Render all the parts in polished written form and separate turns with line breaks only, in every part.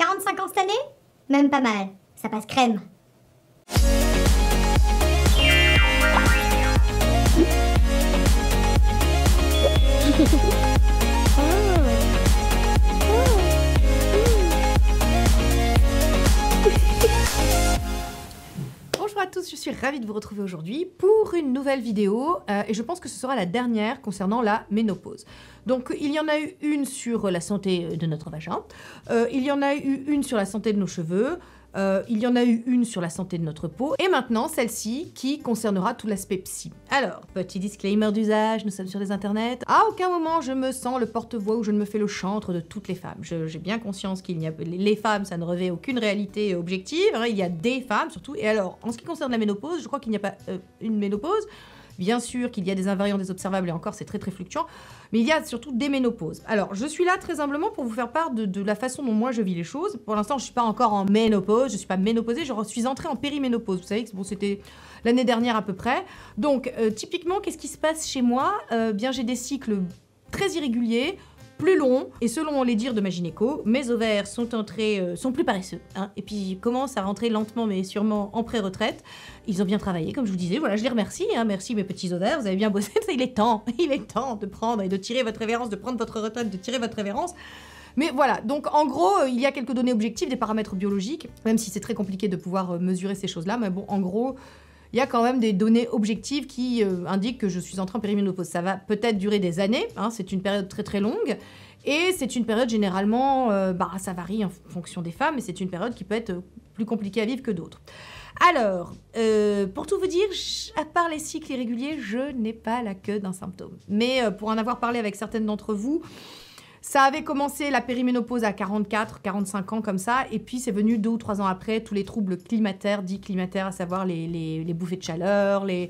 45 ans cette année? Même pas mal, ça passe crème.
Bonjour à tous, je suis ravie de vous retrouver aujourd'hui pour une nouvelle vidéo et je pense que ce sera la dernière concernant la ménopause. Donc il y en a eu une sur la santé de notre vagin, il y en a eu une sur la santé de nos cheveux, il y en a eu une sur la santé de notre peau et maintenant celle-ci qui concernera tout l'aspect psy. Alors, petit disclaimer d'usage, nous sommes sur les internets. À aucun moment je me sens le porte-voix ou je ne me fais le chantre de toutes les femmes. J'ai bien conscience qu'il n'y a... Les femmes, ça ne revêt aucune réalité objective, hein, il y a des femmes surtout. Et alors, en ce qui concerne la ménopause, je crois qu'il n'y a pas une ménopause. Bien sûr qu'il y a des invariants, des observables, et encore c'est très fluctuant, mais il y a surtout des ménopauses. Alors, je suis là très humblement pour vous faire part de la façon dont moi je vis les choses. Pour l'instant, je ne suis pas encore en ménopause, je ne suis pas ménopausée, je suis entrée en périménopause. Vous savez que bon, c'était l'année dernière à peu près. Donc, typiquement, qu'est-ce qui se passe chez moi? Bien, j'ai des cycles très irréguliers, plus long, et selon les dires de ma gynéco, mes ovaires sont plus paresseux, hein, et puis ils commencent à rentrer lentement mais sûrement en pré-retraite. Ils ont bien travaillé, comme je vous disais, voilà, je les remercie, hein, merci mes petits ovaires, vous avez bien bossé, il est temps de prendre et de tirer votre révérence, de prendre votre retraite, de tirer votre révérence. Mais voilà, donc en gros, il y a quelques données objectives, des paramètres biologiques, même si c'est très compliqué de pouvoir mesurer ces choses-là, mais bon, en gros, il y a quand même des données objectives qui indiquent que je suis entrée en périménopause. Ça va peut-être durer des années, hein, c'est une période très longue, et c'est une période généralement, ça varie en fonction des femmes, mais c'est une période qui peut être plus compliquée à vivre que d'autres. Alors, pour tout vous dire, à part les cycles irréguliers, je n'ai pas la queue d'un symptôme. Mais pour en avoir parlé avec certaines d'entre vous, ça avait commencé la périménopause à 44, 45 ans comme ça, et puis c'est venu 2 ou 3 ans après, tous les troubles climatères, dits climatères, à savoir les bouffées de chaleur, les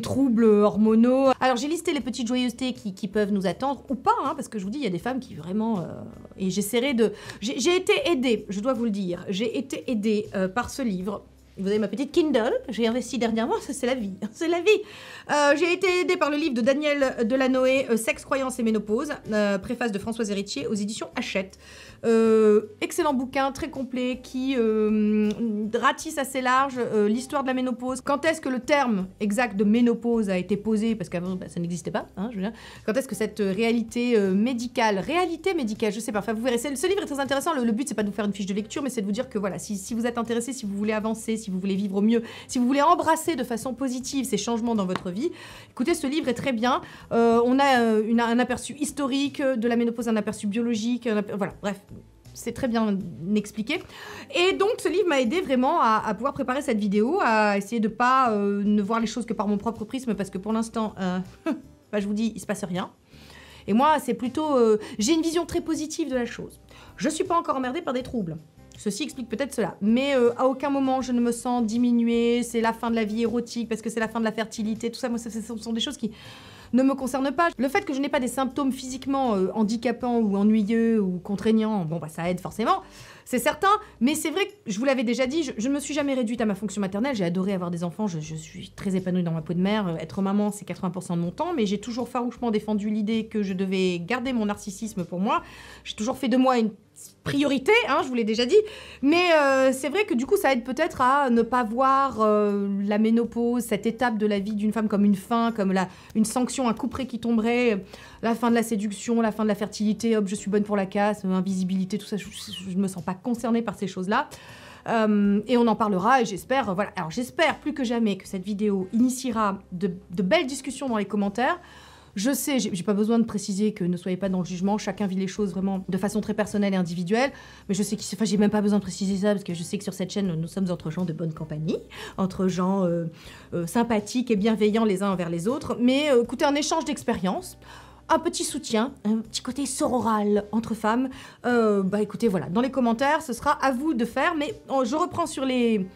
troubles hormonaux. Alors j'ai listé les petites joyeusetés qui peuvent nous attendre, ou pas, hein, parce que je vous dis, il y a des femmes qui vraiment... et j'essaierai de... J'ai été aidée, je dois vous le dire, j'ai été aidée par ce livre. Vous avez ma petite Kindle, j'ai investi dernièrement, c'est la vie, c'est la vie. J'ai été aidée par le livre de Daniel Delanoë, Sexe, croyance et ménopause, préface de Françoise Héritier aux éditions Hachette. Excellent bouquin, très complet, qui ratisse assez large l'histoire de la ménopause. Quand est-ce que le terme exact de ménopause a été posé, parce qu'avant ça n'existait pas, hein, je veux dire. Quand est-ce que cette réalité médicale, je sais pas, enfin vous verrez, ce livre est très intéressant, le but c'est pas de vous faire une fiche de lecture, mais c'est de vous dire que voilà, si vous êtes intéressé, si vous voulez avancer, si vous voulez vivre au mieux, si vous voulez embrasser de façon positive ces changements dans votre vie, écoutez, ce livre est très bien. On a un aperçu historique de la ménopause, un aperçu biologique, voilà, bref. C'est très bien expliqué. Et donc, ce livre m'a aidé vraiment à pouvoir préparer cette vidéo, à essayer de pas ne voir les choses que par mon propre prisme, parce que pour l'instant, je vous dis, il se passe rien. Et moi, c'est plutôt... j'ai une vision très positive de la chose. Je suis pas encore emmerdée par des troubles. Ceci explique peut-être cela. Mais à aucun moment, je ne me sens diminuée, c'est la fin de la vie érotique, parce que c'est la fin de la fertilité, tout ça, moi, ce sont des choses qui... ne me concerne pas. Le fait que je n'ai pas des symptômes physiquement handicapants ou ennuyeux ou contraignants, bon bah ça aide forcément, c'est certain, mais c'est vrai que je vous l'avais déjà dit, je ne me suis jamais réduite à ma fonction maternelle, j'ai adoré avoir des enfants, je suis très épanouie dans ma peau de mère, être maman c'est 80% de mon temps, mais j'ai toujours farouchement défendu l'idée que je devais garder mon narcissisme pour moi, j'ai toujours fait de moi une priorité, hein, je vous l'ai déjà dit, mais c'est vrai que du coup ça aide peut-être à ne pas voir la ménopause, cette étape de la vie d'une femme comme une fin, comme une sanction, un couperet qui tomberait, la fin de la séduction, la fin de la fertilité, hop je suis bonne pour la casse, invisibilité, tout ça, je ne me sens pas concernée par ces choses-là. Et on en parlera et j'espère, voilà, alors j'espère plus que jamais que cette vidéo initiera de belles discussions dans les commentaires. Je sais, j'ai pas besoin de préciser que ne soyez pas dans le jugement, chacun vit les choses vraiment de façon très personnelle et individuelle, mais je sais que, enfin j'ai même pas besoin de préciser ça, parce que je sais que sur cette chaîne, nous sommes entre gens de bonne compagnie, entre gens sympathiques et bienveillants les uns envers les autres, mais écoutez, un échange d'expériences, un petit soutien, un petit côté sororal entre femmes, écoutez, voilà, dans les commentaires, ce sera à vous de faire, mais je reprends sur les...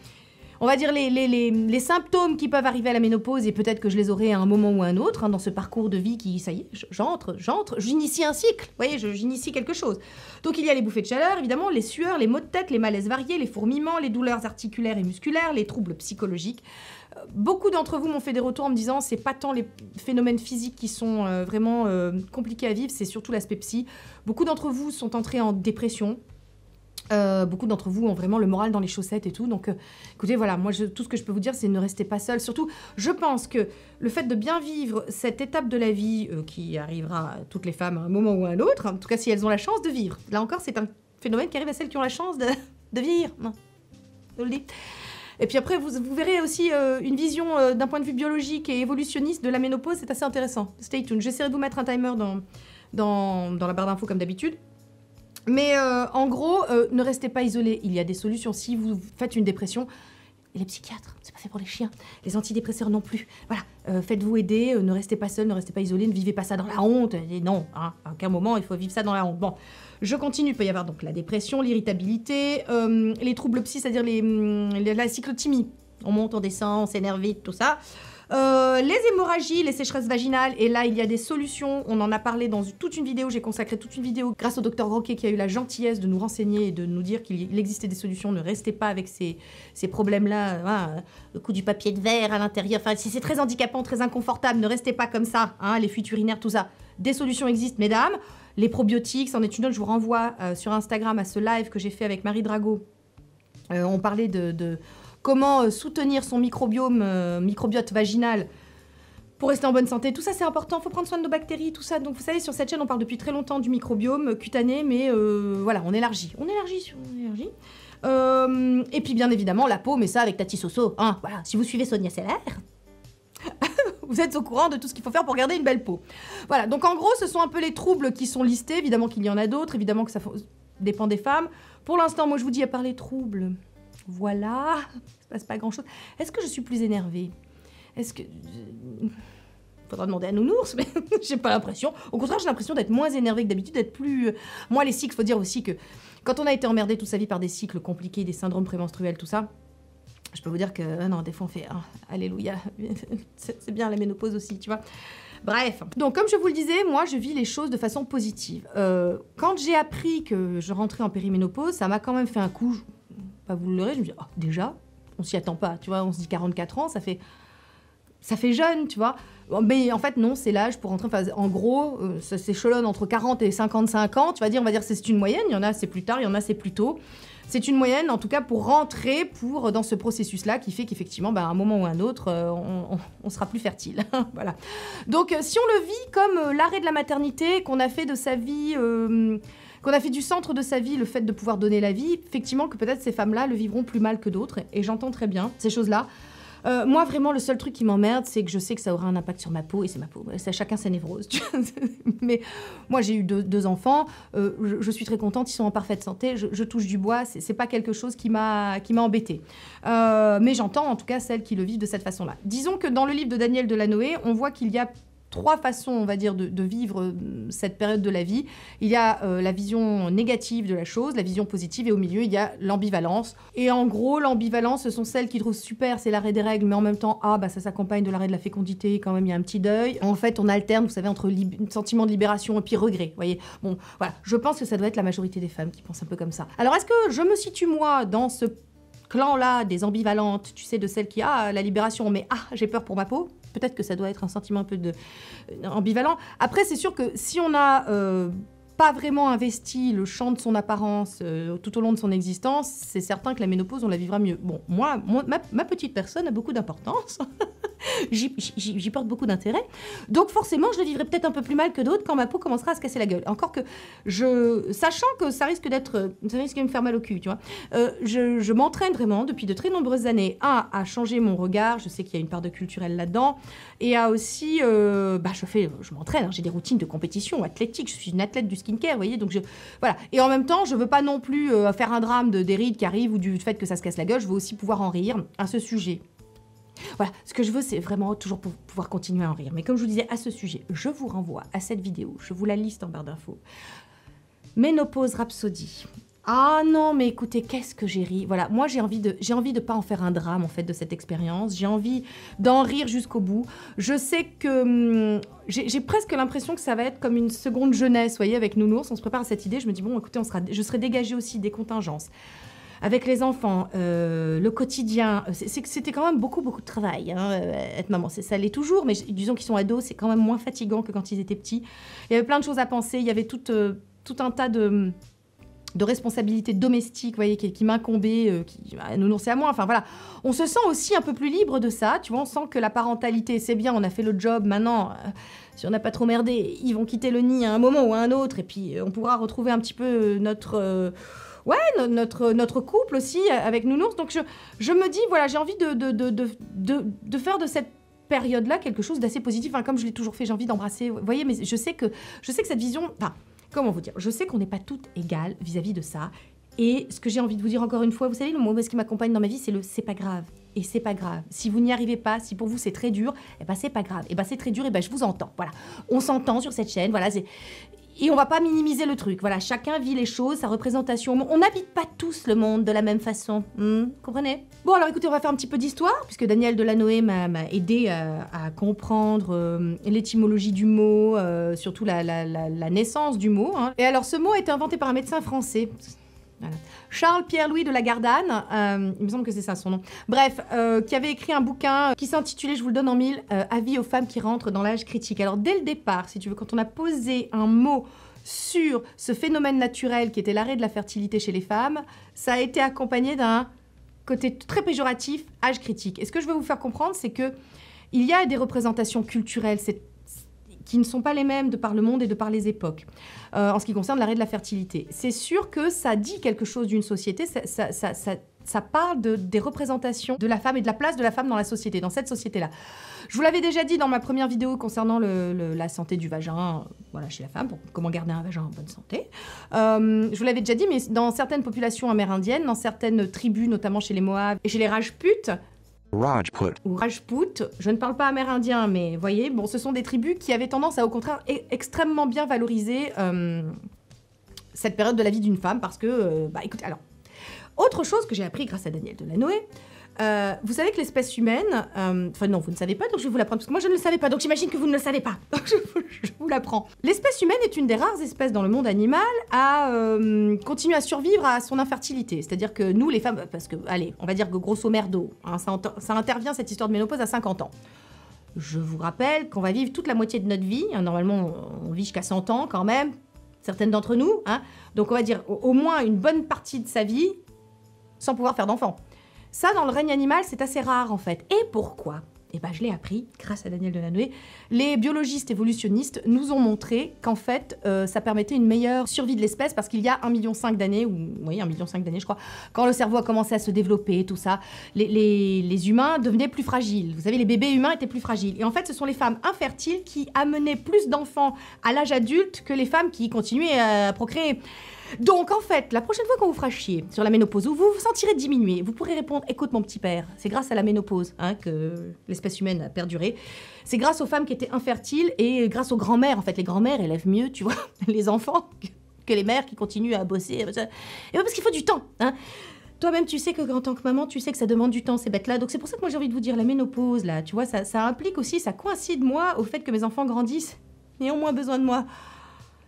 On va dire les symptômes qui peuvent arriver à la ménopause, et peut-être que je les aurai à un moment ou à un autre, hein, dans ce parcours de vie qui, ça y est, j'initie un cycle, vous voyez, j'initie quelque chose. Donc il y a les bouffées de chaleur, évidemment, les sueurs, les maux de tête, les malaises variés, les fourmillements, les douleurs articulaires et musculaires, les troubles psychologiques. Beaucoup d'entre vous m'ont fait des retours en me disant c'est pas tant les phénomènes physiques qui sont vraiment compliqués à vivre, c'est surtout l'aspect psy. Beaucoup d'entre vous sont entrés en dépression. Beaucoup d'entre vous ont vraiment le moral dans les chaussettes et tout. Donc, écoutez, voilà, moi, tout ce que je peux vous dire, c'est ne restez pas seul. Surtout, je pense que le fait de bien vivre cette étape de la vie qui arrivera à toutes les femmes à un moment ou à un autre, en tout cas, si elles ont la chance de vivre. Là encore, c'est un phénomène qui arrive à celles qui ont la chance de vivre. Non, je le dis. Et puis après, vous verrez aussi une vision d'un point de vue biologique et évolutionniste de la ménopause. C'est assez intéressant. Stay tuned. J'essaierai de vous mettre un timer dans la barre d'infos comme d'habitude. Mais en gros, ne restez pas isolés. Il y a des solutions. Si vous faites une dépression, et les psychiatres, c'est pas fait pour les chiens. Les antidépresseurs non plus. Voilà, faites-vous aider, ne restez pas seul, ne restez pas isolé, ne vivez pas ça dans la honte. Et non, hein, à aucun moment il faut vivre ça dans la honte. Bon, je continue. Il peut y avoir donc la dépression, l'irritabilité, les troubles psy, c'est-à-dire la cyclothymie. On monte, on descend, on s'énerve vite, tout ça. Les hémorragies, les sécheresses vaginales, et là il y a des solutions, on en a parlé dans toute une vidéo, j'ai consacré toute une vidéo grâce au docteur Roquet qui a eu la gentillesse de nous renseigner et de nous dire qu'il existait des solutions, ne restez pas avec ces problèmes-là, hein, le coup du papier de verre à l'intérieur, enfin c'est très handicapant, très inconfortable, ne restez pas comme ça, hein, les fuites urinaires, tout ça. Des solutions existent, mesdames. Les probiotiques, c'en est une autre, je vous renvoie sur Instagram à ce live que j'ai fait avec Marie Drago. On parlait de comment soutenir son microbiote vaginal pour rester en bonne santé. Tout ça, c'est important. Il faut prendre soin de nos bactéries, tout ça. Donc, vous savez, sur cette chaîne, on parle depuis très longtemps du microbiome cutané, mais voilà, on élargit. On élargit. Et puis, bien évidemment, la peau, mais ça avec Tati Soso. Hein, voilà. Si vous suivez Sonia Seller, vous êtes au courant de tout ce qu'il faut faire pour garder une belle peau. Voilà. Donc, en gros, ce sont un peu les troubles qui sont listés. Évidemment qu'il y en a d'autres. Évidemment que ça dépend des femmes. Pour l'instant, moi, je vous dis, à part les troubles... Voilà, il ne se passe pas grand-chose. Est-ce que je suis plus énervée? Est-ce que... Faudra demander à Nounours, mais j'ai pas l'impression. Au contraire, j'ai l'impression d'être moins énervée que d'habitude, d'être plus... Moi, les cycles, faut dire aussi que quand on a été emmerdé toute sa vie par des cycles compliqués, des syndromes prémenstruels, tout ça, je peux vous dire que... non, des fois, on fait... alléluia, c'est bien la ménopause aussi, tu vois. Bref, donc comme je vous le disais, moi je vis les choses de façon positive. Quand j'ai appris que je rentrais en périménopause, ça m'a quand même fait un coup... Pas vous le leurrer, je me dis, oh, déjà, on s'y attend pas, tu vois, on se dit 44 ans, ça fait jeune, tu vois. Mais en fait, non, c'est l'âge pour rentrer, enfin, en gros, ça s'échelonne entre 40 et 55 ans, tu vas dire, on va dire que c'est une moyenne, il y en a c'est plus tard, il y en a c'est plus tôt. C'est une moyenne, en tout cas, pour rentrer dans ce processus-là, qui fait qu'effectivement, à un moment ou à un autre, on sera plus fertile. Voilà. Donc, si on le vit comme l'arrêt de la maternité, qu'on a fait de sa vie... qu'on a fait du centre de sa vie le fait de pouvoir donner la vie, effectivement que peut-être ces femmes-là le vivront plus mal que d'autres, et j'entends très bien ces choses-là. Moi, vraiment, le seul truc qui m'emmerde, c'est que je sais que ça aura un impact sur ma peau, et c'est ma peau. Chacun sa névrose. Mais moi, j'ai eu deux enfants, je suis très contente, ils sont en parfaite santé, je touche du bois, c'est pas quelque chose qui m'a embêtée. Mais j'entends, en tout cas, celles qui le vivent de cette façon-là. Disons que dans le livre de Daniel Delanoë, on voit qu'il y a 3 façons, on va dire, de vivre cette période de la vie. Il y a la vision négative de la chose, la vision positive, et au milieu, il y a l'ambivalence. Et en gros, l'ambivalence, ce sont celles qui trouvent super, c'est l'arrêt des règles, mais en même temps, ça s'accompagne de l'arrêt de la fécondité, quand même, il y a un petit deuil. En fait, on alterne, vous savez, entre sentiment de libération et puis regret, vous voyez. Bon, voilà, je pense que ça doit être la majorité des femmes qui pensent un peu comme ça. Alors, est-ce que je me situe, moi, dans ce clan-là des ambivalentes, tu sais, de celles qui, la libération, mais j'ai peur pour ma peau? Peut-être que ça doit être un sentiment un peu ambivalent. Après, c'est sûr que si on n'a pas vraiment investi le champ de son apparence tout au long de son existence, c'est certain que la ménopause, on la vivra mieux. Bon, moi ma petite personne a beaucoup d'importance. J'y porte beaucoup d'intérêt. Donc forcément, je le vivrai peut-être un peu plus mal que d'autres quand ma peau commencera à se casser la gueule. Encore que, sachant que ça risque de me faire mal au cul, tu vois, je m'entraîne vraiment depuis de très nombreuses années à changer mon regard. Je sais qu'il y a une part de culturel là-dedans. Et à aussi, je m'entraîne, hein, j'ai des routines de compétition athlétique. Je suis une athlète du skincare, vous voyez, donc voilà. Et en même temps, je veux pas non plus faire un drame des rides qui arrivent ou du fait que ça se casse la gueule. Je veux aussi pouvoir en rire à ce sujet. Voilà, ce que je veux, c'est vraiment toujours pour pouvoir continuer à en rire. Mais comme je vous disais à ce sujet, je vous renvoie à cette vidéo. Je vous la liste en barre d'infos. Ménopause Rhapsody. Ah non, mais écoutez, qu'est-ce que j'ai ri. Voilà, moi j'ai envie de pas en faire un drame en fait de cette expérience. J'ai envie d'en rire jusqu'au bout. Je sais que j'ai presque l'impression que ça va être comme une seconde jeunesse, vous voyez, avec Nounours. On se prépare à cette idée. Je me dis bon, écoutez, je serai dégagée aussi des contingences. Avec les enfants, le quotidien, c'était quand même beaucoup de travail, hein, être maman. Ça l'est toujours, mais disons qu'ils sont ados, c'est quand même moins fatigant que quand ils étaient petits. Il y avait plein de choses à penser, il y avait tout un tas de responsabilité domestique, vous voyez, qui m'incombait, nounours et à moi. Enfin voilà, on se sent aussi un peu plus libre de ça, tu vois, on sent que la parentalité, c'est bien, on a fait le job, maintenant, si on n'a pas trop merdé, ils vont quitter le nid à un moment ou à un autre, et puis on pourra retrouver un petit peu notre couple aussi avec nounours. Donc je me dis, voilà, j'ai envie de faire de cette période-là quelque chose d'assez positif. Enfin, comme je l'ai toujours fait, j'ai envie d'embrasser. Vous voyez, mais je sais que cette vision... Enfin, comment vous dire? Je sais qu'on n'est pas toutes égales vis-à-vis de ça. Et ce que j'ai envie de vous dire encore une fois, vous savez, le mot qui m'accompagne dans ma vie, c'est le « c'est pas grave ». Et c'est pas grave. Si vous n'y arrivez pas, si pour vous c'est très dur, eh ben c'est pas grave. Eh ben c'est très dur, eh ben je vous entends. Voilà. On s'entend sur cette chaîne, voilà. Et on va pas minimiser le truc. Voilà, chacun vit les choses, sa représentation. On n'habite pas tous le monde de la même façon. Comprenez? Bon, alors écoutez, on va faire un petit peu d'histoire, puisque Daniel Delanoë m'a aidé à comprendre l'étymologie du mot, surtout la naissance du mot. Hein. Et alors, ce mot a été inventé par un médecin français. Voilà. Charles Pierre-Louis de Lagardane, il me semble que c'est ça son nom, bref, qui avait écrit un bouquin qui s'intitulait, je vous le donne en mille, Avis aux femmes qui rentrent dans l'âge critique. Alors dès le départ, si tu veux, quand on a posé un mot sur ce phénomène naturel qui était l'arrêt de la fertilité chez les femmes, ça a été accompagné d'un côté très péjoratif, âge critique. Et ce que je veux vous faire comprendre, c'est que il y a des représentations culturelles, qui ne sont pas les mêmes de par le monde et de par les époques, en ce qui concerne l'arrêt de la fertilité. C'est sûr que ça dit quelque chose d'une société, ça parle des représentations de la femme et de la place de la femme dans la société, dans cette société-là. Je vous l'avais déjà dit dans ma première vidéo concernant la santé du vagin, voilà, chez la femme, pour comment garder un vagin en bonne santé. Je vous l'avais déjà dit, mais dans certaines populations amérindiennes, dans certaines tribus, notamment chez les Mohawks et chez les Rajputs, ou Rajput, je ne parle pas amérindien, mais voyez, bon, ce sont des tribus qui avaient tendance à, au contraire, extrêmement bien valoriser cette période de la vie d'une femme, parce que, écoutez, alors, autre chose que j'ai appris grâce à Daniel Delanoë, vous savez que l'espèce humaine, enfin non, vous ne savez pas, donc je vais vous l'apprendre, parce que moi je ne le savais pas, donc j'imagine que vous ne le savez pas, donc je vous l'apprends. L'espèce humaine est une des rares espèces dans le monde animal à continuer à survivre à son infertilité. C'est-à-dire que nous, les femmes, parce que, allez, on va dire que grosso merdo, hein, ça intervient, cette histoire de ménopause, à 50 ans. Je vous rappelle qu'on va vivre toute la moitié de notre vie, hein, normalement on vit jusqu'à 100 ans quand même, certaines d'entre nous, hein, donc on va dire au moins une bonne partie de sa vie sans pouvoir faire d'enfants. Ça, dans le règne animal, c'est assez rare, en fait. Et pourquoi? Eh ben, je l'ai appris grâce à Daniel Delanoë. Les biologistes évolutionnistes nous ont montré qu'en fait, ça permettait une meilleure survie de l'espèce parce qu'il y a 1,5 million d'années, ou oui, 1,5 million d'années, je crois, quand le cerveau a commencé à se développer, tout ça, les humains devenaient plus fragiles. Vous savez, les bébés humains étaient plus fragiles. Et en fait, ce sont les femmes infertiles qui amenaient plus d'enfants à l'âge adulte que les femmes qui continuaient à procréer. Donc, en fait, la prochaine fois qu'on vous fera chier sur la ménopause, où vous vous sentirez diminuer, vous pourrez répondre « Écoute, mon petit père, c'est grâce à la ménopause que l'espèce humaine a perduré. C'est grâce aux femmes qui étaient infertiles et grâce aux grands-mères. En fait, les grands-mères élèvent mieux, tu vois, les enfants que les mères qui continuent à bosser. Et parce qu'il faut du temps, hein. Toi-même, tu sais qu'en tant que maman, tu sais que ça demande du temps, ces bêtes-là. Donc, c'est pour ça que moi, j'ai envie de vous dire, la ménopause, là, tu vois, ça implique aussi, ça coïncide, moi, au fait que mes enfants grandissent et ont moins besoin de moi.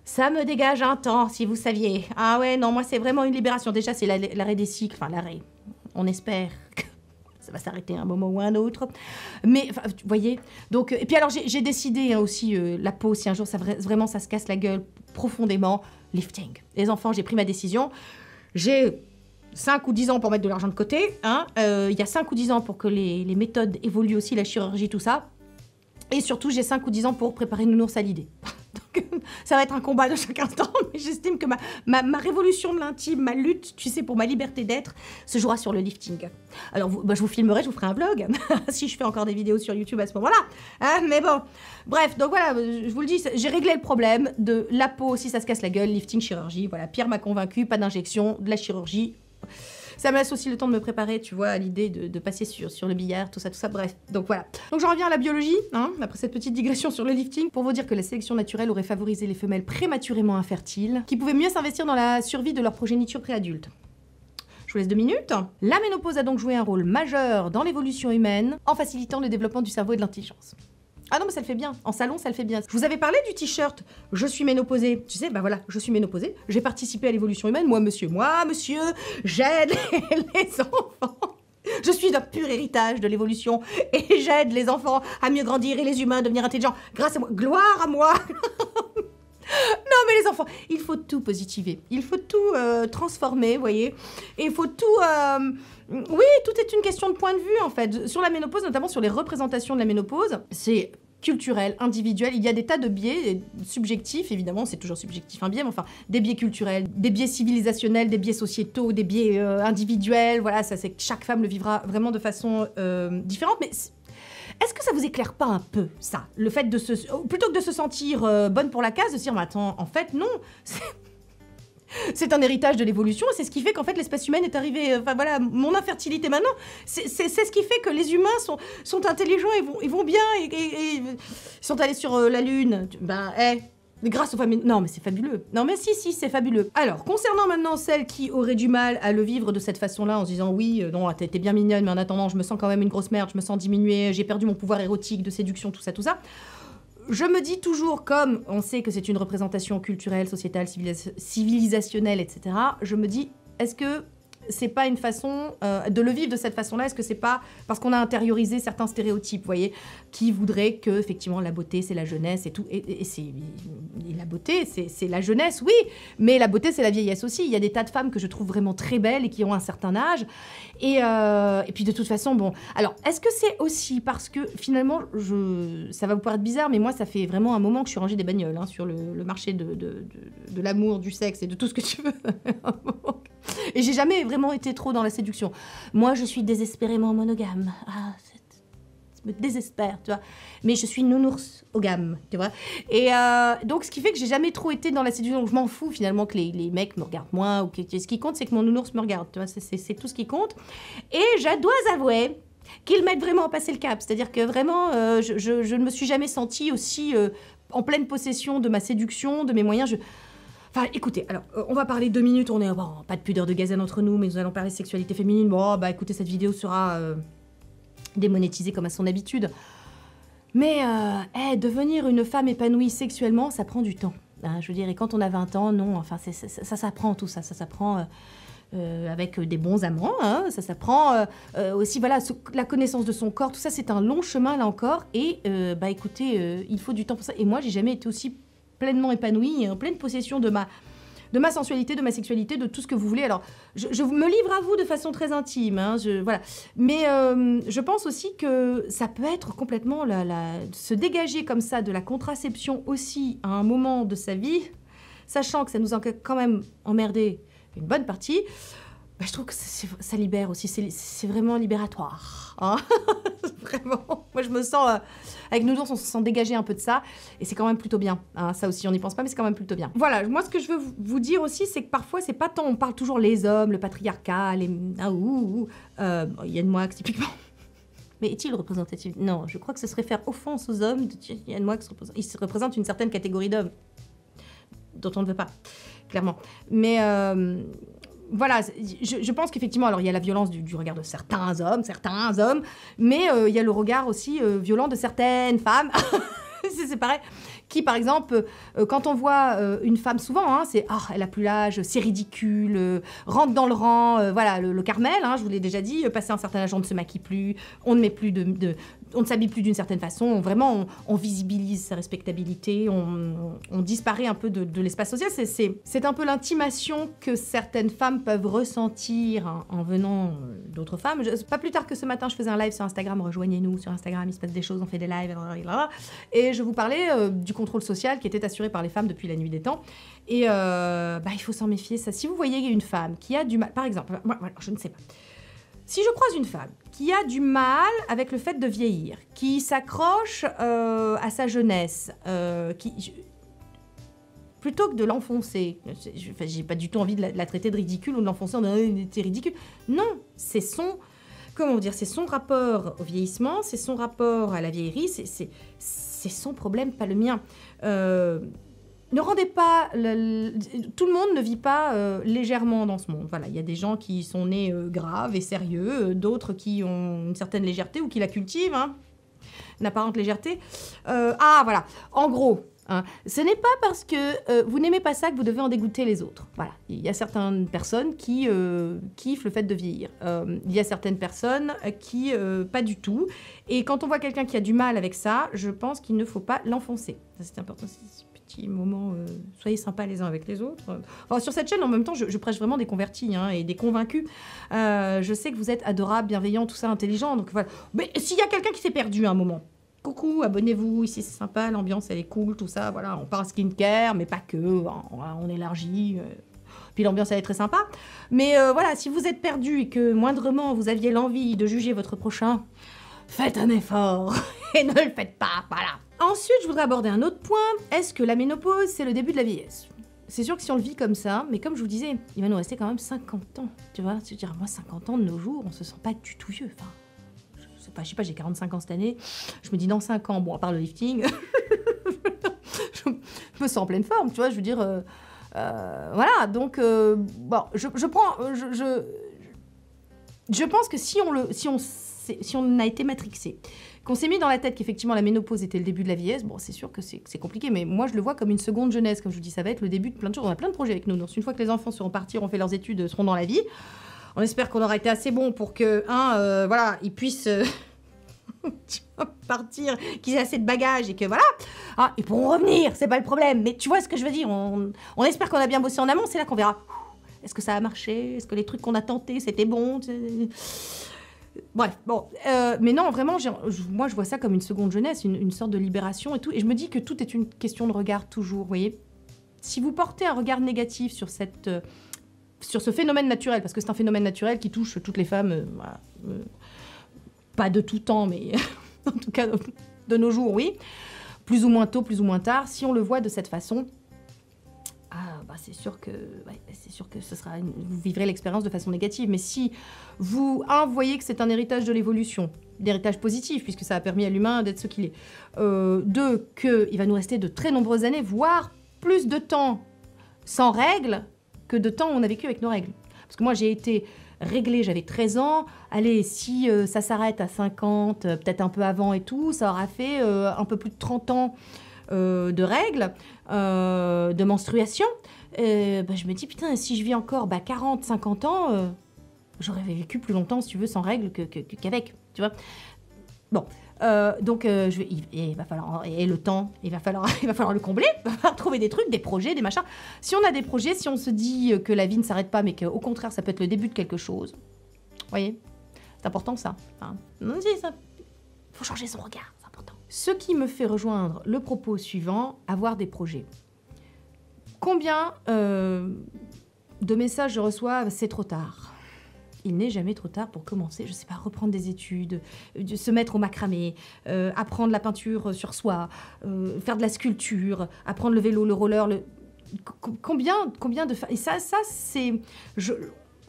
Ça me dégage un temps, si vous saviez. Ah ouais, non, moi, c'est vraiment une libération. Déjà, c'est l'arrêt des cycles. Enfin, l'arrêt. On espère que ça va s'arrêter un moment ou un autre. Mais, vous voyez. Donc, et puis alors, j'ai décidé hein, aussi, la peau, si un jour, vraiment, ça se casse la gueule profondément, lifting. Les enfants, j'ai pris ma décision. J'ai 5 ou 10 ans pour mettre de l'argent de côté. Hein. Il y a 5 ou 10 ans pour que les méthodes évoluent aussi, la chirurgie, tout ça. Et surtout, j'ai 5 ou 10 ans pour préparer nounours à l'idée. Donc, ça va être un combat de chaque instant, mais j'estime que ma révolution de l'intime, ma lutte, tu sais, pour ma liberté d'être, se jouera sur le lifting. Alors, je vous filmerai, je vous ferai un vlog, si je fais encore des vidéos sur YouTube à ce moment-là. Hein, mais bon, bref, donc voilà, je vous le dis, j'ai réglé le problème de la peau, si ça se casse la gueule, lifting, chirurgie. Voilà, Pierre m'a convaincu, pas d'injection, de la chirurgie. Ça me laisse aussi le temps de me préparer, tu vois, à l'idée de passer sur le billard, tout ça, bref. Donc voilà. Donc j'en reviens à la biologie, hein, après cette petite digression sur le lifting, pour vous dire que la sélection naturelle aurait favorisé les femelles prématurément infertiles, qui pouvaient mieux s'investir dans la survie de leur progéniture préadulte. Je vous laisse 2 minutes. La ménopause a donc joué un rôle majeur dans l'évolution humaine, en facilitant le développement du cerveau et de l'intelligence. Ah non, mais ça le fait bien. En salon, ça le fait bien. Je vous avais parlé du t-shirt « Je suis ménopausée ». Tu sais, bah voilà, je suis ménopausée. J'ai participé à l'évolution humaine. Moi, monsieur, j'aide les enfants. Je suis un pur héritage de l'évolution. Et j'aide les enfants à mieux grandir et les humains à devenir intelligents. Grâce à moi. Gloire à moi. Non, mais les enfants, il faut tout positiver. Il faut tout transformer, vous voyez. Et il faut tout... Oui, tout est une question de point de vue, en fait. Sur la ménopause, notamment sur les représentations de la ménopause, c'est culturel, individuel. Il y a des tas de biais subjectifs, évidemment, c'est toujours subjectif un biais, mais enfin, des biais culturels, des biais civilisationnels, des biais sociétaux, des biais individuels. Voilà, ça, c'est que chaque femme le vivra vraiment de façon différente. Mais est-ce que ça vous éclaire pas un peu, ça? Le fait de plutôt que de se sentir bonne pour la case, de se dire, mais attends, en fait, non, c'est un héritage de l'évolution, c'est ce qui fait qu'en fait l'espèce humaine est arrivée, enfin voilà, mon infertilité maintenant, c'est ce qui fait que les humains sont intelligents et vont bien, et ils sont allés sur la Lune, ben, grâce aux familles... Non, mais c'est fabuleux. Non, mais si, c'est fabuleux. Alors, concernant maintenant celles qui auraient du mal à le vivre de cette façon-là, en se disant, oui, non, t'es bien mignonne, mais en attendant, je me sens quand même une grosse merde, je me sens diminuée, j'ai perdu mon pouvoir érotique de séduction, tout ça. Je me dis toujours, comme on sait que c'est une représentation culturelle, sociétale, civilisationnelle, etc., je me dis, est-ce que c'est pas une façon de le vivre de cette façon-là? Est-ce que c'est pas parce qu'on a intériorisé certains stéréotypes, vous voyez, qui voudraient que, effectivement, la beauté, c'est la jeunesse et tout, et la beauté, c'est la jeunesse, oui, mais la beauté, c'est la vieillesse aussi. Il y a des tas de femmes que je trouve vraiment très belles et qui ont un certain âge, et puis de toute façon, bon... Alors, est-ce que c'est aussi parce que, finalement, ça va vous paraître bizarre, mais moi, ça fait vraiment un moment que je suis rangée des bagnoles, hein, sur le marché de l'amour, du sexe et de tout ce que tu veux. Et j'ai jamais vraiment été trop dans la séduction. Moi, je suis désespérément monogame. Ah, ça me désespère, tu vois. Mais je suis nounours aux gammes, tu vois. Et donc, ce qui fait que j'ai jamais trop été dans la séduction. Donc, je m'en fous, finalement, que les mecs me regardent moins. Ou ce qui compte, c'est que mon nounours me regarde, tu vois. C'est tout ce qui compte. Et je dois avouer qu'ils m'aident vraiment à passer le cap. C'est-à-dire que vraiment, je ne me suis jamais sentie aussi en pleine possession de ma séduction, de mes moyens. Enfin, écoutez, alors, on va parler 2 minutes, on est... Bon, pas de pudeur de gazelle entre nous, mais nous allons parler sexualité féminine. Bon, bah écoutez, cette vidéo sera démonétisée comme à son habitude. Mais, devenir une femme épanouie sexuellement, ça prend du temps. Hein, je veux dire, et quand on a 20 ans, non, enfin, ça s'apprend tout ça. Ça s'apprend avec des bons amants, hein, ça s'apprend aussi, voilà, la connaissance de son corps, tout ça, c'est un long chemin, là encore. Et, bah écoutez, il faut du temps pour ça. Et moi, j'ai jamais été aussi pleinement épanouie et en pleine possession de ma sensualité, de ma sexualité, de tout ce que vous voulez. Alors, je me livre à vous de façon très intime, hein, voilà. Mais je pense aussi que ça peut être complètement se dégager comme ça de la contraception aussi à un moment de sa vie, sachant que ça nous a quand même emmerdé une bonne partie. Bah, je trouve que ça libère aussi, c'est vraiment libératoire. Hein. Vraiment, moi je me sens, avec Nounours, on se sent dégager un peu de ça, et c'est quand même plutôt bien. Hein. Ça aussi, on n'y pense pas, mais c'est quand même plutôt bien. Voilà, moi ce que je veux vous dire aussi, c'est que parfois, c'est pas tant, on parle toujours les hommes, le patriarcat, Yann Moix, typiquement. Mais est-il représentatif? Non, je crois que ce serait faire offense aux hommes. Yann Moix, il représente une certaine catégorie d'hommes, dont on ne veut pas, clairement. Mais... voilà, je pense qu'effectivement, alors il y a la violence du regard de certains hommes, mais il y a le regard aussi violent de certaines femmes, c'est pareil, qui par exemple, quand on voit une femme souvent, hein, c'est « Ah, elle a plus l'âge, c'est ridicule, rentre dans le rang, voilà, le Carmel, hein, je vous l'ai déjà dit, passé un certain âge, on ne se maquille plus, on ne met plus on ne s'habille plus d'une certaine façon, vraiment on visibilise sa respectabilité, on disparaît un peu de l'espace social. C'est un peu l'intimation que certaines femmes peuvent ressentir en venant d'autres femmes. Pas plus tard que ce matin, je faisais un live sur Instagram, rejoignez-nous sur Instagram, il se passe des choses, on fait des lives, et je vous parlais du contrôle social qui était assuré par les femmes depuis la nuit des temps. Et il faut s'en méfier. Ça. Si vous voyez une femme qui a du mal, par exemple, moi, je ne sais pas, si je croise une femme qui a du mal avec le fait de vieillir, qui s'accroche à sa jeunesse, plutôt que de l'enfoncer, j'ai pas du tout envie de la traiter de ridicule ou de l'enfoncer en disant « t'es ridicule ». Non, c'est son, comment dire, c'est son rapport au vieillissement, c'est son rapport à la vieillerie, c'est son problème, pas le mien. Ne rendez pas... tout le monde ne vit pas légèrement dans ce monde. Voilà, il y a des gens qui sont nés graves et sérieux, d'autres qui ont une certaine légèreté ou qui la cultivent, hein, une apparente légèreté. Voilà, en gros, hein, ce n'est pas parce que vous n'aimez pas ça que vous devez en dégoûter les autres. Voilà, il y a certaines personnes qui kiffent le fait de vieillir. Il y a certaines personnes qui pas du tout. Et quand on voit quelqu'un qui a du mal avec ça, je pense qu'il ne faut pas l'enfoncer. Ça, c'est important. petit moment, soyez sympas les uns avec les autres. Enfin, sur cette chaîne, en même temps, je prêche vraiment des convertis hein, et des convaincus. Je sais que vous êtes adorables, bienveillants, tout ça, intelligents. Donc voilà. Mais s'il y a quelqu'un qui s'est perdu à un moment, coucou, abonnez-vous, ici c'est sympa, l'ambiance elle est cool, tout ça, voilà, on parle skincare, mais pas que, on élargit, puis l'ambiance elle est très sympa. Mais voilà, si vous êtes perdu et que moindrement vous aviez l'envie de juger votre prochain, faites un effort et ne le faites pas, voilà. Ensuite, je voudrais aborder un autre point, est-ce que la ménopause c'est le début de la vieillesse? C'est sûr que si on le vit comme ça, mais comme je vous disais, il va nous rester quand même 50 ans, tu vois, c'est-à-dire moi 50 ans de nos jours, on se sent pas du tout vieux, enfin... Je sais pas, j'ai 45 ans cette année. Je me dis dans 5 ans, bon, à part le lifting, je me sens en pleine forme, tu vois, je veux dire... voilà, donc, bon, je pense que si on a été matrixé, qu'on s'est mis dans la tête qu'effectivement la ménopause était le début de la vieillesse, bon, c'est sûr que c'est compliqué, mais moi je le vois comme une seconde jeunesse, comme je vous dis, ça va être le début de plein de choses. On a plein de projets avec nous, donc une fois que les enfants seront partis, auront fait leurs études, seront dans la vie, on espère qu'on aura été assez bon pour que, voilà, ils puissent partir, qu'ils aient assez de bagages et que voilà, ils pourront revenir, c'est pas le problème. Mais tu vois ce que je veux dire, on espère qu'on a bien bossé en amont, c'est là qu'on verra. Est-ce que ça a marché? Est-ce que les trucs qu'on a tentés, c'était bon? Bref, bon. Mais non, vraiment, moi je vois ça comme une seconde jeunesse, une sorte de libération et tout. Et je me dis que tout est une question de regard toujours, vous voyez. Si vous portez un regard négatif sur sur ce phénomène naturel, parce que c'est un phénomène naturel qui touche toutes les femmes, voilà, pas de tout temps, mais en tout cas de nos jours, oui. Plus ou moins tôt, plus ou moins tard. Si on le voit de cette façon, c'est sûr que vous vivrez l'expérience de façon négative. Mais si vous voyez que c'est un héritage de l'évolution, d'héritage positif, puisque ça a permis à l'humain d'être ce qu'il est. 2, qu'il va nous rester de très nombreuses années, voire plus de temps sans règles que de temps où on a vécu avec nos règles. Parce que moi, j'ai été réglée, j'avais 13 ans. Allez, si ça s'arrête à 50, peut-être un peu avant et tout, ça aura fait un peu plus de 30 ans de règles, de menstruation. Je me dis, putain, si je vis encore 40, 50 ans, j'aurais vécu plus longtemps, si tu veux, sans règles qu'avec, tu vois. Bon, donc il va falloir, et le temps, il va falloir le combler, il va falloir trouver des trucs, des projets, des machins. Si on a des projets, si on se dit que la vie ne s'arrête pas, mais qu'au contraire, ça peut être le début de quelque chose, vous voyez, c'est important ça. Il faut changer son regard, c'est important. Ce qui me fait rejoindre le propos suivant, avoir des projets. Combien de messages je reçois, c'est trop tard. Il n'est jamais trop tard pour commencer, je sais pas, reprendre des études, se mettre au macramé, apprendre la peinture sur soi, faire de la sculpture, apprendre le vélo, le roller, combien de... Et ça c'est...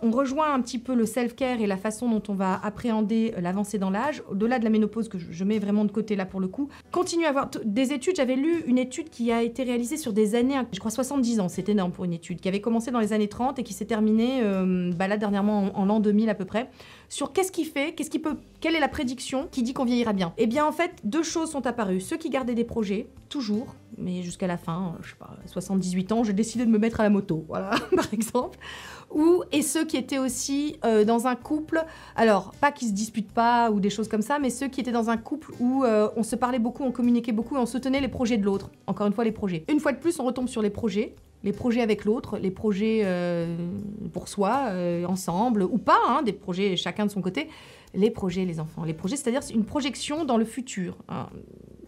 On rejoint un petit peu le self-care et la façon dont on va appréhender l'avancée dans l'âge, au-delà de la ménopause que je mets vraiment de côté là pour le coup. Continuer à avoir des études, j'avais lu une étude qui a été réalisée sur des années, je crois 70 ans, c'est énorme pour une étude, qui avait commencé dans les années 30 et qui s'est terminée là dernièrement en l'an 2000 à peu près, sur quelle est la prédiction qui dit qu'on vieillira bien. Et bien en fait, 2 choses sont apparues. Ceux qui gardaient des projets, toujours, mais jusqu'à la fin, je sais pas, 78 ans, j'ai décidé de me mettre à la moto, voilà, par exemple. Et ceux qui étaient aussi dans un couple, alors pas qui se disputent pas ou des choses comme ça, mais ceux qui étaient dans un couple où on se parlait beaucoup, on communiquait beaucoup et on soutenait les projets de l'autre. Encore une fois, les projets. Une fois de plus, on retombe sur les projets avec l'autre, les projets pour soi, ensemble, ou pas, des projets chacun de son côté. Les projets, les enfants. Les projets, c'est-à-dire une projection dans le futur.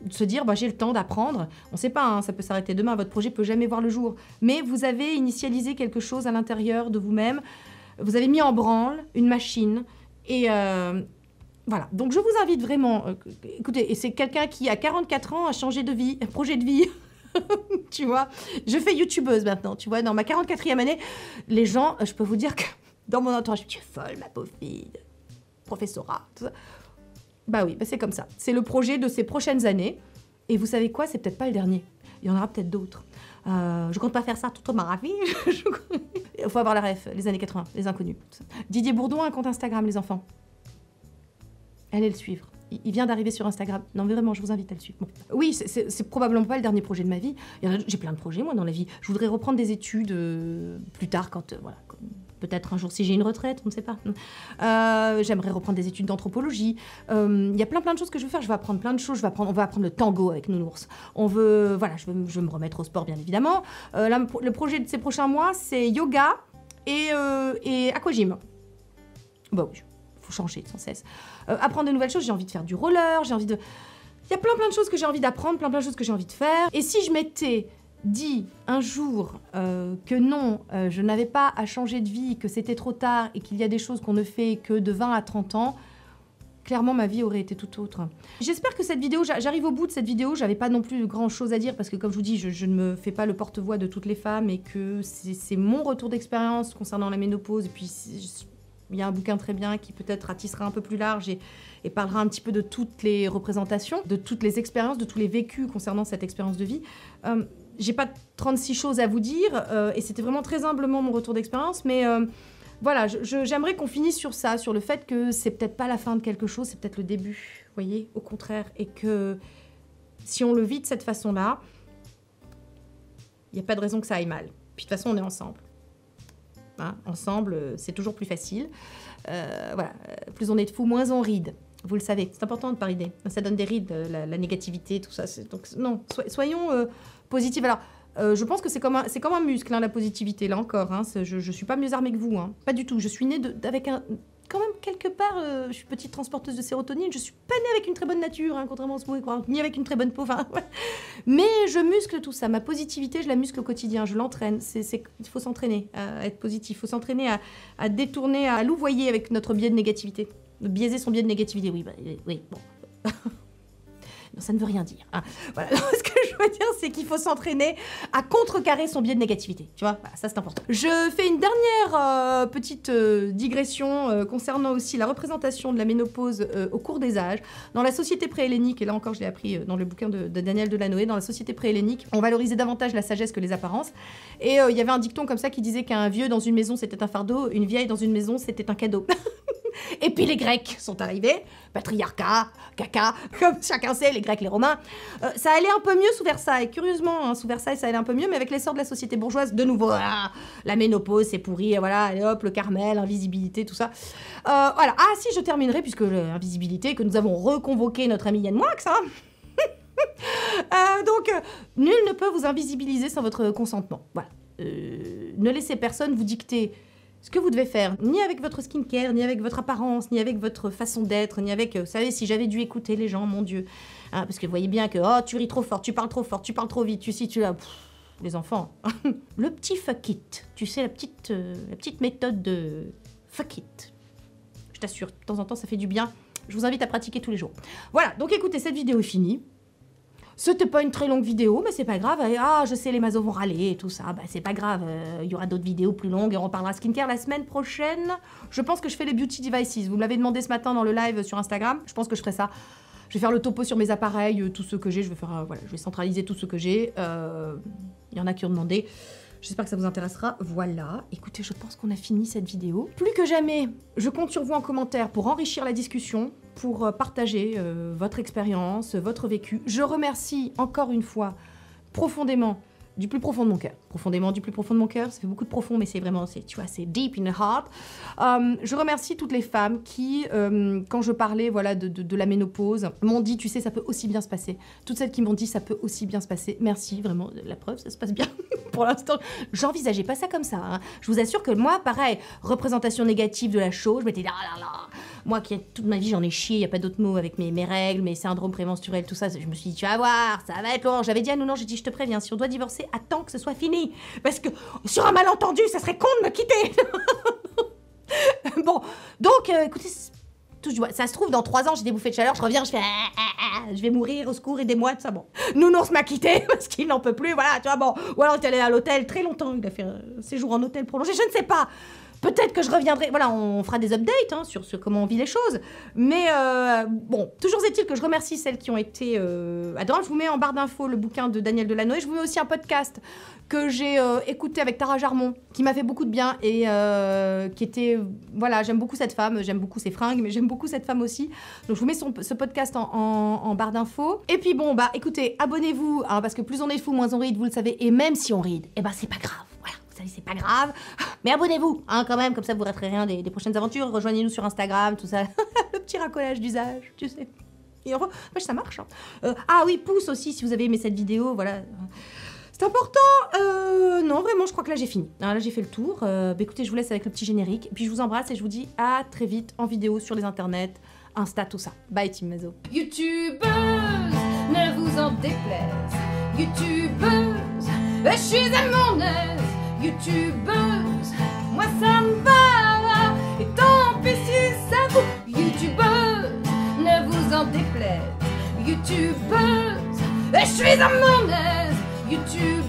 De se dire, j'ai le temps d'apprendre. On ne sait pas, ça peut s'arrêter demain, votre projet peut jamais voir le jour. Mais vous avez initialisé quelque chose à l'intérieur de vous-même. Vous avez mis en branle une machine. Et voilà. Donc je vous invite vraiment, écoutez, et c'est quelqu'un qui, à 44 ans, a changé de vie, projet de vie. Tu vois, je fais youtubeuse maintenant, tu vois, dans ma 44e année, les gens, je peux vous dire que dans mon entourage, tu es folle, ma pauvre fille, professorat, tout ça. Bah oui, c'est comme ça. C'est le projet de ces prochaines années. Et vous savez quoi, c'est peut-être pas le dernier. Il y en aura peut-être d'autres. Je compte pas faire ça toute ma vie. Il faut avoir la ref, les années 80, les inconnus. Didier Bourdon a un compte Instagram, les enfants. Allez le suivre. Il vient d'arriver sur Instagram. Non, mais vraiment, je vous invite à le suivre. Bon. Oui, c'est probablement pas le dernier projet de ma vie. J'ai plein de projets, moi, dans la vie. Je voudrais reprendre des études plus tard, quand peut-être un jour si j'ai une retraite, on ne sait pas. J'aimerais reprendre des études d'anthropologie. Il y a plein de choses que je veux faire. Je vais apprendre plein de choses. On va apprendre le tango avec Nounours. Voilà, je veux me remettre au sport, bien évidemment. Là, le projet de ces prochains mois, c'est yoga et aquagym. Bon, il faut changer sans cesse. Apprendre de nouvelles choses. J'ai envie de faire du roller. Il y a plein de choses que j'ai envie d'apprendre, plein de choses que j'ai envie de faire. Et si je m'étais dit un jour que non, je n'avais pas à changer de vie, que c'était trop tard et qu'il y a des choses qu'on ne fait que de 20 à 30 ans, clairement ma vie aurait été tout autre. J'espère que cette vidéo, j'arrive au bout de cette vidéo, j'avais pas non plus grand chose à dire parce que comme je vous dis, je ne me fais pas le porte-voix de toutes les femmes et que c'est mon retour d'expérience concernant la ménopause. Et puis il y a un bouquin très bien qui peut-être ratissera un peu plus large et parlera un petit peu de toutes les représentations, de toutes les expériences, de tous les vécus concernant cette expérience de vie. J'ai pas 36 choses à vous dire et c'était vraiment très humblement mon retour d'expérience, mais voilà, j'aimerais qu'on finisse sur ça, sur le fait que c'est peut-être pas la fin de quelque chose, c'est peut-être le début, vous voyez, au contraire, et que si on le vit de cette façon-là, il n'y a pas de raison que ça aille mal. Puis de toute façon, on est ensemble. Hein, ensemble, c'est toujours plus facile. Voilà, plus on est de fous, moins on ride. Vous le savez, c'est important de pas rider. Ça donne des rides, la négativité, tout ça. Donc non, soyons positifs. Alors, je pense que c'est comme un muscle, hein, la positivité, là encore. Hein, je suis pas mieux armée que vous, hein, pas du tout. Je suis née avec quand même, quelque part, je suis petite transporteuse de sérotonine. Je suis pas née avec une très bonne nature, hein, contrairement à ce que vous pouvez croire, ni avec une très bonne peau. Enfin, ouais. Mais je muscle tout ça. Ma positivité, je la muscle au quotidien. Je l'entraîne. Il faut s'entraîner à être positif. Il faut s'entraîner à détourner, à louvoyer avec notre biais de négativité. Biaiser son biais de négativité, oui, bon. Non, ça ne veut rien dire. Hein. Voilà. Ce que je veux dire, c'est qu'il faut s'entraîner à contrecarrer son biais de négativité. Tu vois, voilà, ça c'est important. Je fais une dernière petite digression concernant aussi la représentation de la ménopause au cours des âges. Dans la société préhellénique, et là encore je l'ai appris dans le bouquin de Daniel Delanoë, dans la société préhellénique, on valorisait davantage la sagesse que les apparences. Et il y avait un dicton comme ça qui disait qu'un vieux dans une maison c'était un fardeau, une vieille dans une maison c'était un cadeau. Et puis les Grecs sont arrivés, patriarcat, caca, comme chacun sait, les Grecs, les Romains. Ça allait un peu mieux sous Versailles, curieusement, hein, sous Versailles ça allait un peu mieux, mais avec l'essor de la société bourgeoise, de nouveau, la ménopause c'est pourri, voilà, allez hop, le Carmel, l'invisibilité, tout ça. Voilà, ah si, je terminerai, puisque l'invisibilité, que nous avons reconvoqué notre ami Yann Moix, hein. Donc, nul ne peut vous invisibiliser sans votre consentement, voilà. Ne laissez personne vous dicter ce que vous devez faire, ni avec votre skincare, ni avec votre apparence, ni avec votre façon d'être, ni avec, vous savez, si j'avais dû écouter les gens, mon Dieu. Hein, parce que vous voyez bien que, oh, tu ris trop fort, tu parles trop fort, tu parles trop vite, tu là, les enfants. Le petit fuck it, tu sais, la petite méthode de fuck it. Je t'assure, de temps en temps, ça fait du bien. Je vous invite à pratiquer tous les jours. Voilà, donc écoutez, cette vidéo est finie. C'était pas une très longue vidéo, mais c'est pas grave. Ah, je sais, les masos vont râler et tout ça. Bah, c'est pas grave. Il y aura d'autres vidéos plus longues et on parlera skincare la semaine prochaine. Je pense que je fais les beauty devices. Vous me l'avez demandé ce matin dans le live sur Instagram. Je pense que je ferai ça. Je vais faire le topo sur mes appareils, tous ceux que j'ai. Je vais faire, voilà, je vais centraliser tous ceux que j'ai. Il y en a qui ont demandé. J'espère que ça vous intéressera. Voilà. Écoutez, je pense qu'on a fini cette vidéo. Plus que jamais, je compte sur vous en commentaire pour enrichir la discussion, pour partager votre expérience, votre vécu. Je remercie encore une fois profondément, du plus profond de mon cœur. Profondément, du plus profond de mon cœur. Ça fait beaucoup de profond, mais c'est vraiment, tu vois, c'est deep in the heart. Je remercie toutes les femmes qui, quand je parlais voilà, de la ménopause, m'ont dit, tu sais, ça peut aussi bien se passer. Toutes celles qui m'ont dit, ça peut aussi bien se passer. Merci, vraiment, la preuve, ça se passe bien. Pour l'instant, j'envisageais pas ça comme ça. Hein. Je vous assure que moi, pareil, représentation négative de la chose, je m'étais dit, ah là là, moi qui toute ma vie j'en ai chié, il n'y a pas d'autre mot avec mes règles, mes syndromes prémenstruels, tout ça, je me suis dit, tu vas voir, ça va être long. J'avais dit à Nounon, j'ai dit, je te préviens, si on doit divorcer, attends que ce soit fini. Parce que sur un malentendu, ça serait con de me quitter. Bon, donc, écoutez, ça se trouve, dans 3 ans, j'ai des bouffées de chaleur, je reviens, je fais je vais mourir, au secours, aidez-moi, tout ça, bon. Nounours m'a quitté parce qu'il n'en peut plus, voilà, tu vois, bon. Ou alors il est allé à l'hôtel très longtemps, il a fait un séjour en hôtel prolongé, je ne sais pas. Peut-être que je reviendrai, voilà, on fera des updates hein, sur comment on vit les choses. Mais bon, toujours est-il que je remercie celles qui ont été adorables. Je vous mets en barre d'infos le bouquin de Daniel Delanoë. Je vous mets aussi un podcast que j'ai écouté avec Tara Jarmon, qui m'a fait beaucoup de bien et qui était, voilà, j'aime beaucoup cette femme, j'aime beaucoup ses fringues, mais j'aime beaucoup cette femme aussi. Donc je vous mets ce podcast en barre d'infos. Et puis bon, bah écoutez, abonnez-vous, hein, parce que plus on est fou, moins on ride, vous le savez. Et même si on ride, eh ben c'est pas grave, voilà. ça c'est pas grave. Mais abonnez-vous, hein, quand même, comme ça vous raterez rien des prochaines aventures. Rejoignez-nous sur Instagram, tout ça. Le petit racolage d'usage, tu sais. Et enfin, ça marche. Hein. Ah oui, pouce aussi si vous avez aimé cette vidéo, voilà. C'est important. Non, vraiment, je crois que là j'ai fini. Alors là j'ai fait le tour. Écoutez, je vous laisse avec le petit générique. Puis je vous embrasse et je vous dis à très vite en vidéo sur les internets, Insta, tout ça. Bye Team Mazo.
YouTubeuse, ne vous en déplaise. YouTubeuse, je suis à mon aise. YouTubeuse, moi ça me va. Et tant pis si ça vous. YouTubeuse, ne vous en déplaise. YouTubeuse, je suis à mon aise. YouTubeuse.